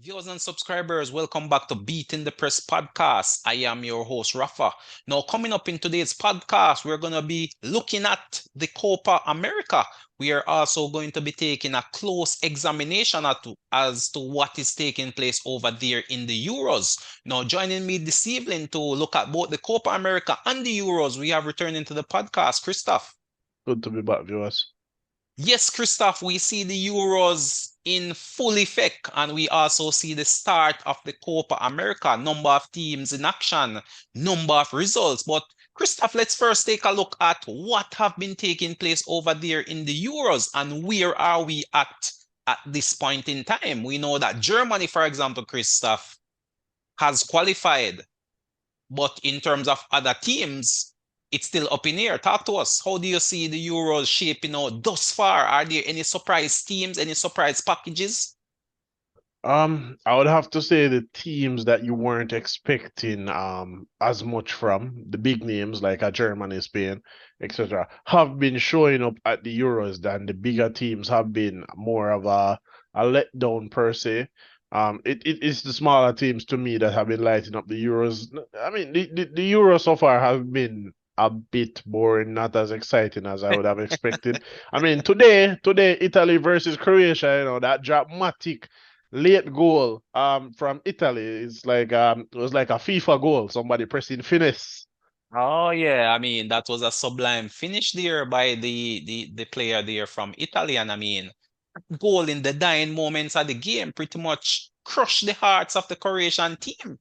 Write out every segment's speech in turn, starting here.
Viewers and subscribers, welcome back to Beating the Press podcast. I am your host, Rafa. Now, coming up in today's podcast, we're going to be looking at the Copa America. We are also going to be taking a close examination as to what is taking place over there in the Euros. Now, joining me this evening to look at both the Copa America and the Euros, we have returning to the podcast, Christoph. Good to be back, viewers. Yes, Christoph, we see the Euros in full effect, and we also see the start of the Copa America. Number of teams in action, number of results. But Christoph, let's first take a look at what have been taking place over there in the Euros and where are we at this point in time. We know that Germany, for example, Christoph, has qualified, but in terms of other teams, it's still up in air. Talk to us. How do you see the Euros shaping out thus far? Are there any surprise teams, any surprise packages? I would have to say the teams that you weren't expecting as much from, the big names like Germany, Spain, etc., have been showing up at the Euros than the bigger teams have been more of a letdown per se. It's the smaller teams to me that have been lighting up the Euros. I mean, the Euros so far have been a bit boring, not as exciting as I would have expected. I mean, today, Italy versus Croatia, that dramatic late goal from Italy is like it was like a FIFA goal, somebody pressing finesse. Oh yeah, I mean that was a sublime finish there by the player there from Italy, and I mean goal in the dying moments of the game pretty much crushed the hearts of the Croatian team.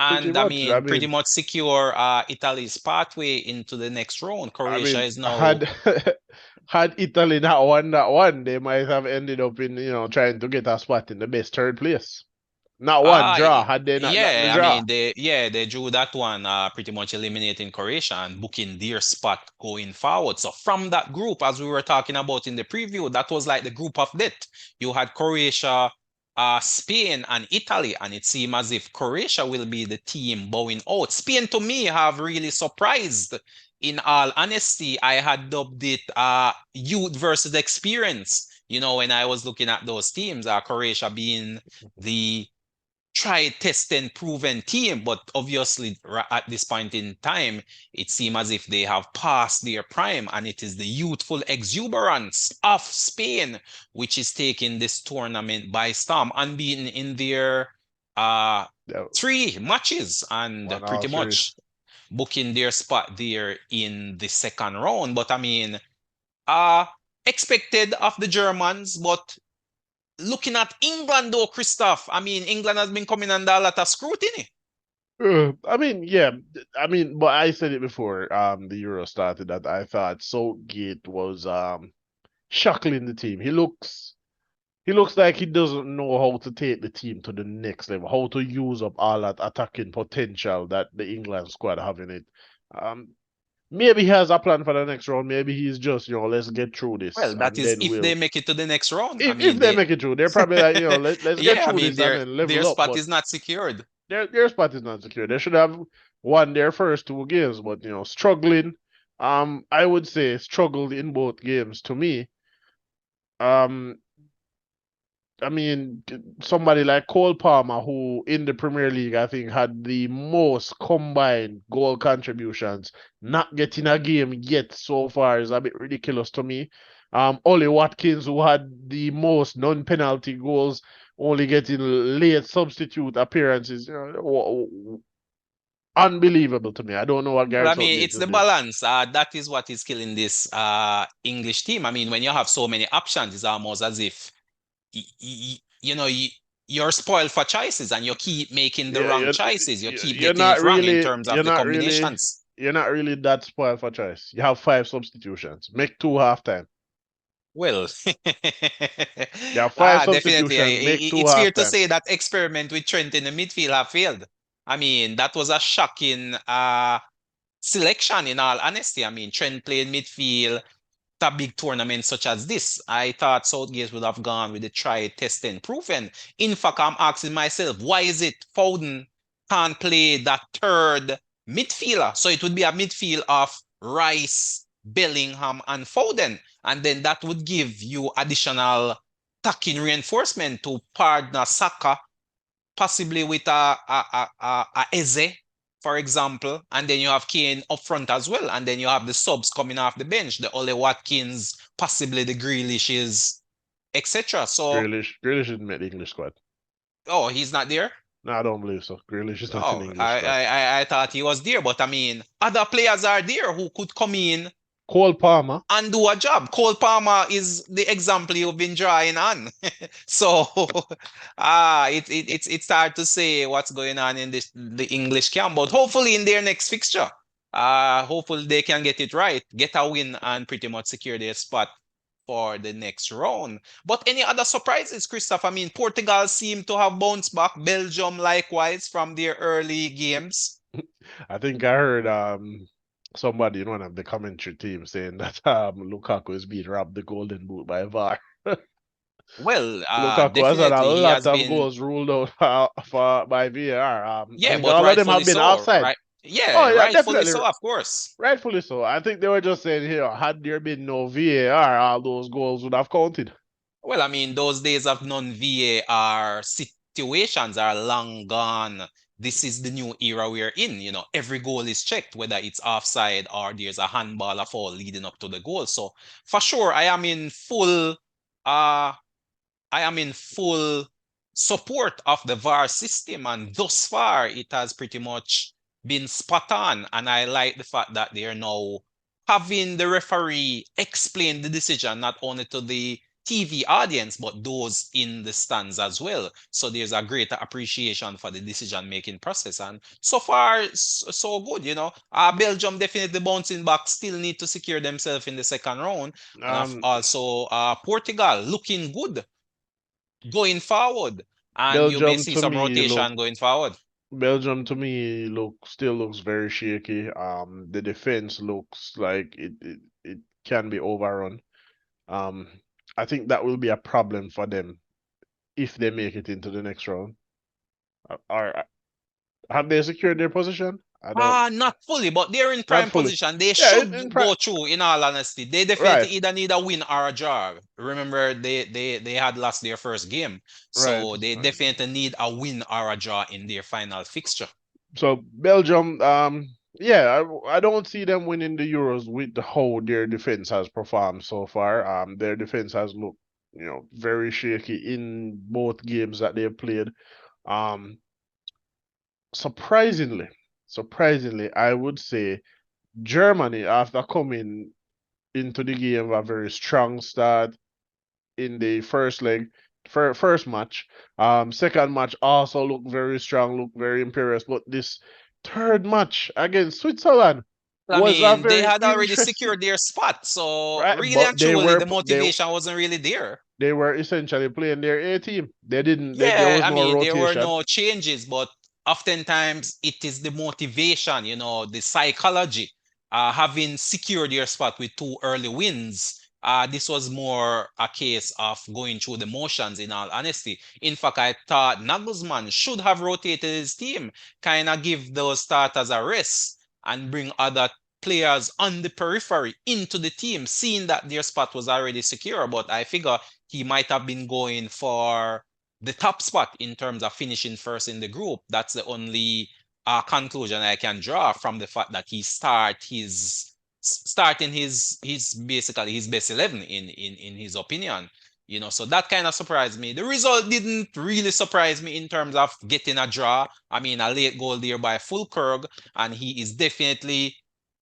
Pretty And I much. I mean, pretty mean, much secure Italy's pathway into the next round. I Croatia mean, is now, had had Italy not won that one, they might have ended up in, trying to get a spot in the best third place. Not one ah, draw, had they not gotten the yeah, I draw. mean, they drew that one, pretty much eliminating Croatia and booking their spot going forward. So from that group, as we were talking about in the preview, that was like the group of death. You had Croatia, Spain and Italy, and it seemed as if Croatia will be the team bowing out. Spain, to me, have really surprised. In all honesty, I had dubbed it youth versus experience. You know, when I was looking at those teams, Croatia being the tried, tested, proven team, but obviously at this point in time, it seems as if they have passed their prime, and it is the youthful exuberance of Spain which is taking this tournament by storm, unbeaten in their Yeah, three matches and won all pretty three. much booking their spot there in the second round. But I mean, uh expected of the Germans, but looking at England though, Christoph, I mean, England has been coming under a lot of scrutiny. I mean, yeah, I mean, but I said it before, the Euro started that I thought Southgate was shackling the team. He looks like he doesn't know how to take the team to the next level, how to use up all that attacking potential that the England squad have in it. Um, Maybe he has a plan for the next round. Maybe he's just, let's get through this Well, that and is then if they we'll. make it to the next round. I If mean, they they, make it through, they're probably like, let's get yeah, I through mean, this and then their level up. spot But is not secured. their spot is not secure. They should have won their first two games, but struggling. I would say struggled in both games to me. Um, I mean, somebody like Cole Palmer, who in the Premier League, I think, had the most combined goal contributions, not getting a game yet so far is a bit ridiculous to me. Ollie Watkins, who had the most non-penalty goals, only getting late substitute appearances. Unbelievable to me. I don't know what Well, Gareth I mean, Southgate it's is the doing. balance. That is what is killing this English team. I mean, when you have so many options, it's almost as if you know you're spoiled for choices and you keep making the Yeah, wrong choices. You keep you're getting not it wrong in really, terms of the combinations. you're not really that spoiled for choice. You have five substitutions. Make two halftime. Well, You have five definitely. substitutions. Make two It's fair to halftime. say that experiment with Trent in the midfield have failed. I mean, that was a shocking selection in all honesty. I mean, Trent played midfield a big tournament such as this. I thought Southgate would have gone with the try, test, and proven. In fact, I'm asking myself, why is it Foden can't play that third midfielder? So it would be a midfield of Rice, Bellingham, and Foden. And then that would give you additional attacking reinforcement to partner Saka possibly with a Eze, for example, and then you have Kane up front as well, and then you have the subs coming off the bench, the Ole Watkins, possibly the Grealishes, etc. So, Grealish didn't make the English squad. oh, he's not there. No, I don't believe so. Grealish is not in the Oh, English squad. I thought he was there, but I mean, other players are there who could come in Cole Palmer. and do a job. Cole Palmer is the example you've been drawing on. So it's hard to say what's going on in the English camp, but hopefully in their next fixture, hopefully they can get it right, get a win, and pretty much secure their spot for the next round. But any other surprises, Christoph? I mean, Portugal seem to have bounced back. Belgium likewise from their early games. I think I heard somebody in one of the commentary team saying that Lukaku is being robbed the golden boot by VAR. Well, Lukaku has had a definitely he lot has of been. goals ruled out by VAR. I Yeah, think but all of them have rightfully been so, offside. right? Oh Yeah, yeah, rightfully definitely, so, of course. rightfully so. I think they were just saying here, had there been no VAR, all those goals would have counted. Well, I mean, those days of non-VAR situations are long gone. This is the new era we're in. Every goal is checked, whether it's offside or there's a handball or foul leading up to the goal. So for sure, I am in full support of the VAR system, and thus far it has pretty much been spot on. And I like the fact that they are now having the referee explain the decision not only to the TV audience but those in the stands as well. So there's a greater appreciation for the decision-making process, and so far so good. Belgium definitely bouncing back, still need to secure themselves in the second round, and Um, also Portugal looking good going forward, and you may Belgium see to some me look rotation going forward. Belgium to me still looks very shaky. The defense looks like it can be overrun. Um, I think that will be a problem for them if they make it into the next round. Or have they secured their position? I don't. Not fully, but they're in Not prime fully. position. They Yeah, should go through, in all honesty. They definitely right, either need a win or a draw. Remember, they had lost their first game. right. So they definitely need a win or a draw in their final fixture. So Belgium, yeah, I don't see them winning the Euros with how their defense has performed so far. Their defense has looked, very shaky in both games that they've played. Um, surprisingly, surprisingly, I would say Germany, after coming into the game a very strong start in the first leg, first match. Second match also looked very strong, looked very imperious. But this third match against Switzerland I was a mean, they very had already interesting, secured their spot. So right? really But and truly, the motivation wasn't really there. they were essentially playing their A team. They didn't. There Yeah, was I no mean, there were rotation. no changes, but oftentimes it is the motivation, the psychology. Having secured your spot with two early wins, this was more a case of going through the motions, in all honesty. In fact, I thought Nagelsmann should have rotated his team, kind of give those starters a rest and bring other players on the periphery into the team, seeing that their spot was already secure. But I figure he might have been going for the top spot in terms of finishing first in the group. That's the only conclusion I can draw from the fact that he starting his basically his best 11 in his opinion. So that kind of surprised me. The result didn't really surprise me in terms of getting a draw. I mean, a late goal there by Fulkerg, and he is definitely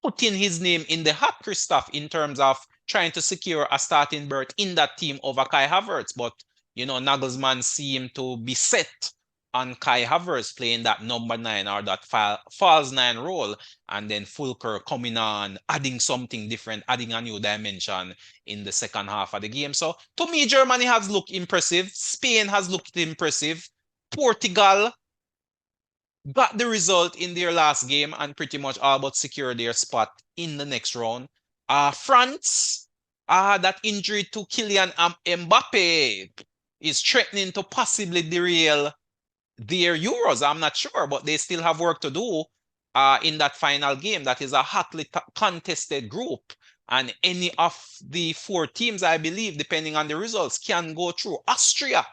putting his name in the hat, Christoph, in terms of trying to secure a starting berth in that team over Kai Havertz. But, Nagelsmann seemed to be set on Kai Havertz playing that number 9 or that false 9 role. And then Fulker coming on, adding something different, adding a new dimension in the second half of the game. So to me, Germany has looked impressive. Spain has looked impressive. Portugal got the result in their last game and pretty much all but secure their spot in the next round. France, that injury to Kylian Mbappe is threatening to possibly derail their Euros. I'm not sure, but they still have work to do in that final game. That is a hotly contested group. And any of the four teams, I believe, depending on the results, can go through. Austria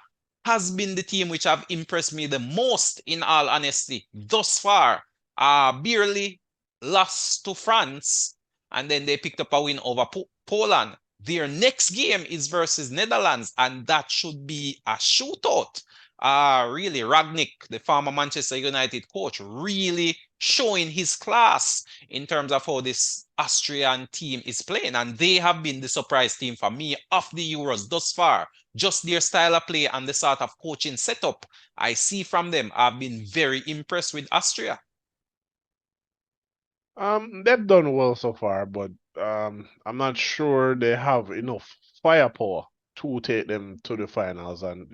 has been the team which have impressed me the most, in all honesty, thus far. Barely lost to France, and then they picked up a win over Poland. Their next game is versus Netherlands, and that should be a shootout. Really, Ragnick, the former Manchester United coach, really showing his class in terms of how this Austrian team is playing. And they have been the surprise team for me of the Euros thus far. Just their style of play and the sort of coaching setup I see from them. I've been very impressed with Austria. They've done well so far, but I'm not sure they have enough firepower to take them to the finals and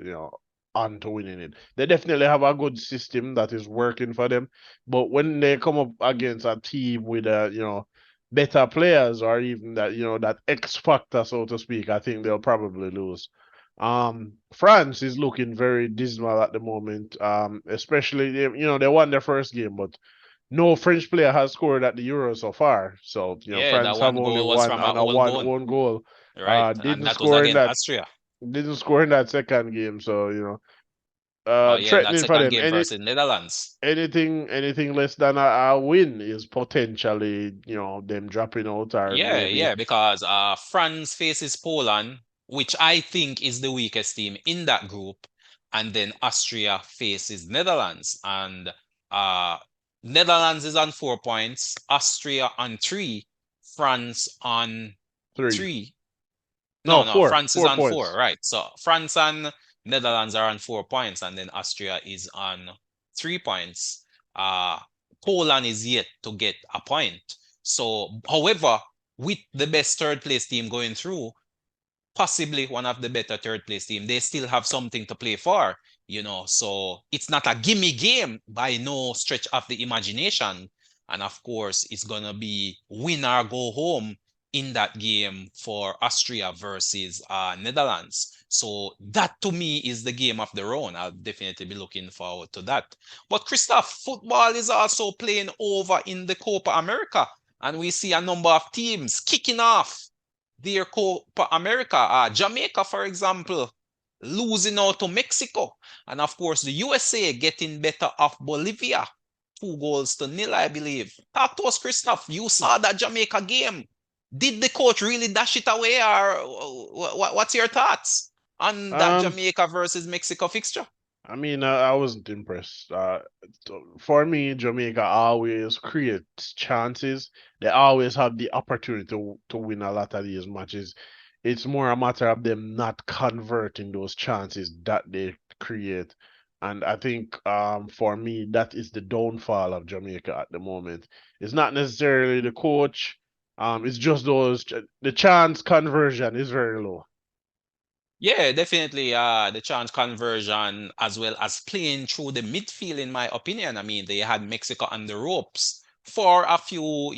on to winning it. They definitely have a good system that is working for them, but when they come up against a team with better players or even that X factor, so to speak, I think they'll probably lose. France is looking very dismal at the moment. Especially they won their first game, but no French player has scored at the Euro so far. So, Yeah, that France have one only goal was one from a and a own one goal. own goal. Right. And Didn't that was score in against that Austria. didn't score in that second game. So, Oh, yeah, in that threatening for second them. game versus Netherlands. Anything less than a win is potentially, them dropping out or Yeah, maybe yeah, because France faces Poland, which I think is the weakest team in that group, and then Austria faces Netherlands, and uh Netherlands is on 4 points, Austria on three, France on three. three. No, No, no, four. France is Four on four, points. right? So France and Netherlands are on 4 points, and then Austria is on 3 points. Uh, Poland is yet to get a point. So, however, with the best third place team going through, possibly one of the better third place team, they still have something to play for, So it's not a gimme game by no stretch of the imagination. And of course, it's gonna be win or go home in that game for Austria versus Netherlands. So that to me is the game of the round. I'll definitely be looking forward to that. But Christoph, football is also playing over in the Copa America, and we see a number of teams kicking off their Copa America. Jamaica, for example, losing out to Mexico. And of course, the USA getting better off Bolivia. 2 goals to nil, I believe. Talk to us, Christoph. You saw that Jamaica game. Did the coach really dash it away, or what's your thoughts on that Um, Jamaica versus Mexico fixture? I mean, I wasn't impressed. For me, Jamaica always creates chances. They always have the opportunity to win a lot of these matches. It's more a matter of them not converting those chances that they create. And I think for me, that is the downfall of Jamaica at the moment. It's not necessarily the coach. It's just the chance conversion is very low. Yeah, definitely. The chance conversion as well as playing through the midfield, in my opinion. I mean, they had Mexico on the ropes for a few,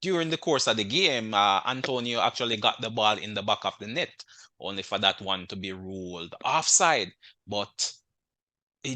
during the course of the game. Antonio actually got the ball in the back of the net, only for that one to be ruled offside. But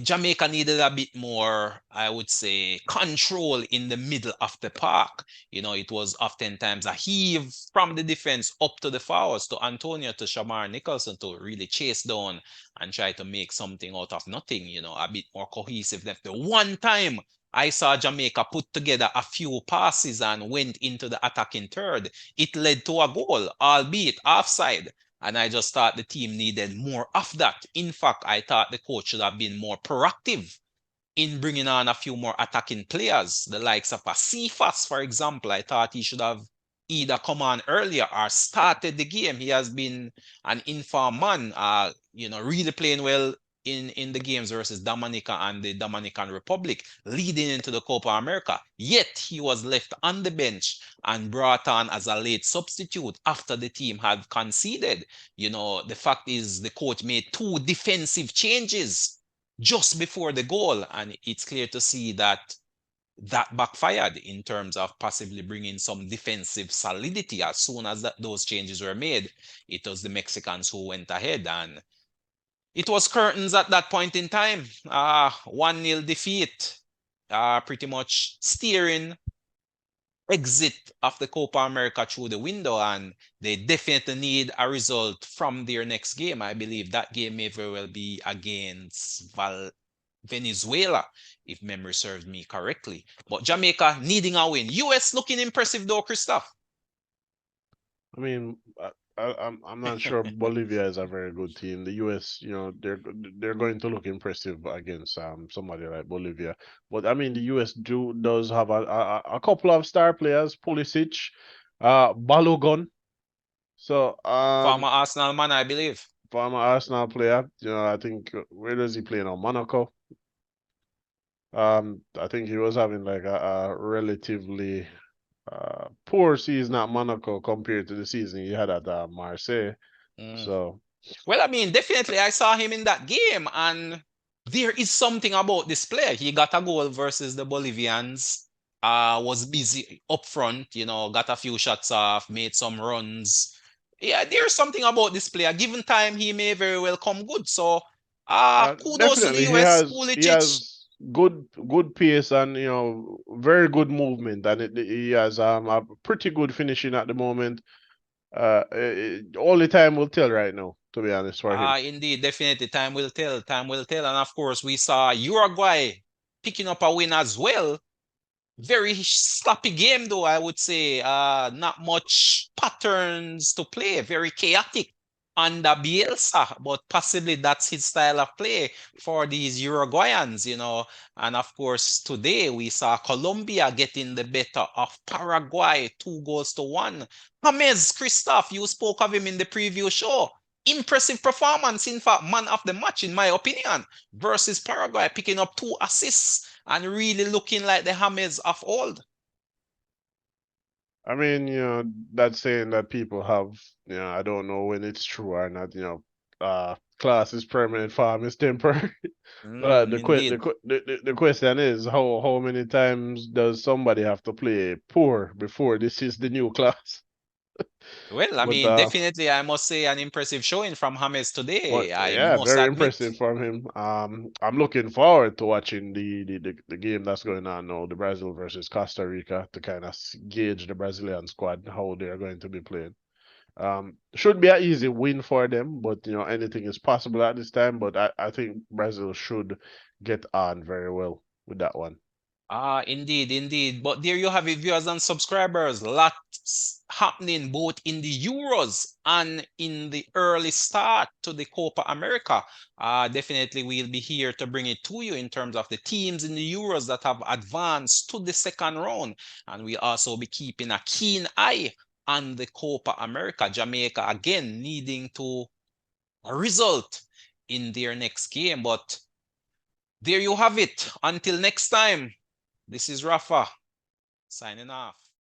Jamaica needed a bit more, I would say, control in the middle of the park. It was oftentimes a heave from the defense up to the forwards, to Antonio, to Shamar Nicholson, to really chase down and try to make something out of nothing, a bit more cohesive. The one time I saw Jamaica put together a few passes and went into the attacking third, it led to a goal, albeit offside. And I just thought the team needed more of that. In fact, I thought the coach should have been more proactive in bringing on a few more attacking players, the likes of a Cephas, for example. I thought he should have either come on earlier or started the game. He has been an informed man, really playing well in the games versus Dominica and the Dominican Republic, leading into the Copa America. Yet he was left on the bench and brought on as a late substitute after the team had conceded. The fact is the coach made two defensive changes just before the goal, and it's clear to see that that backfired in terms of possibly bringing some defensive solidity. As soon as those changes were made, it was the Mexicans who went ahead, and it was curtains at that point in time. 1-0 defeat, pretty much steering exit of the Copa America through the window, and they definitely need a result from their next game. I believe that game may very well be against Venezuela, if memory serves me correctly. But Jamaica needing a win. US looking impressive though, Christoph. I mean, I'm not sure Bolivia is a very good team. The US, they're going to look impressive against somebody like Bolivia. But I mean, the US does have a couple of star players, Pulisic, Balogun. So Former Arsenal man, I believe. former Arsenal player. I think where does he play now? Monaco. I think he was having like a relatively poor season at Monaco compared to the season he had at Marseille. Mm. So Well, I mean, definitely I saw him in that game, and there is something about this player. He got a goal versus the Bolivians. Was busy up front, got a few shots off, made some runs. Yeah, there's something about this player. Given time, he may very well come good. So, kudos to the definitely US, he Pulisic. has good pace and very good movement, and he has a pretty good finishing at the moment. Only time will tell right now, to be honest, for him. Indeed, definitely. Time will tell. Time will tell. And of course, we saw Uruguay picking up a win as well. Very sloppy game, though, I would say. Not much patterns to play. Very chaotic under Bielsa, but possibly that's his style of play for these Uruguayans. And of course, today we saw Colombia getting the better of Paraguay, 2-1. James Christoph, you spoke of him in the preview show. Impressive performance, in fact, man of the match, in my opinion, versus Paraguay, picking up 2 assists and really looking like the James of old. I mean, that saying that people have, I don't know when it's true or not, class is permanent, farm is temporary. Mm, indeed. The question is how many times does somebody have to play poor before this is the new class? Well, I But mean, definitely, I must say an impressive showing from James but today. I yeah, must very admit. impressive from him. I'm looking forward to watching the game that's going on now, the Brazil versus Costa Rica, to kind of gauge the Brazilian squad, how they're going to be playing. Should be an easy win for them, but anything is possible at this time. But I think Brazil should get on very well with that one. Indeed, indeed. But there you have it, viewers and subscribers. Lots happening both in the Euros and in the early start to the Copa America. Definitely we'll be here to bring it to you in terms of the teams in the Euros that have advanced to the second round. And we'll also be keeping a keen eye on the Copa America. Jamaica again needing to a result in their next game. But there you have it. Until next time. This is Rafa signing off.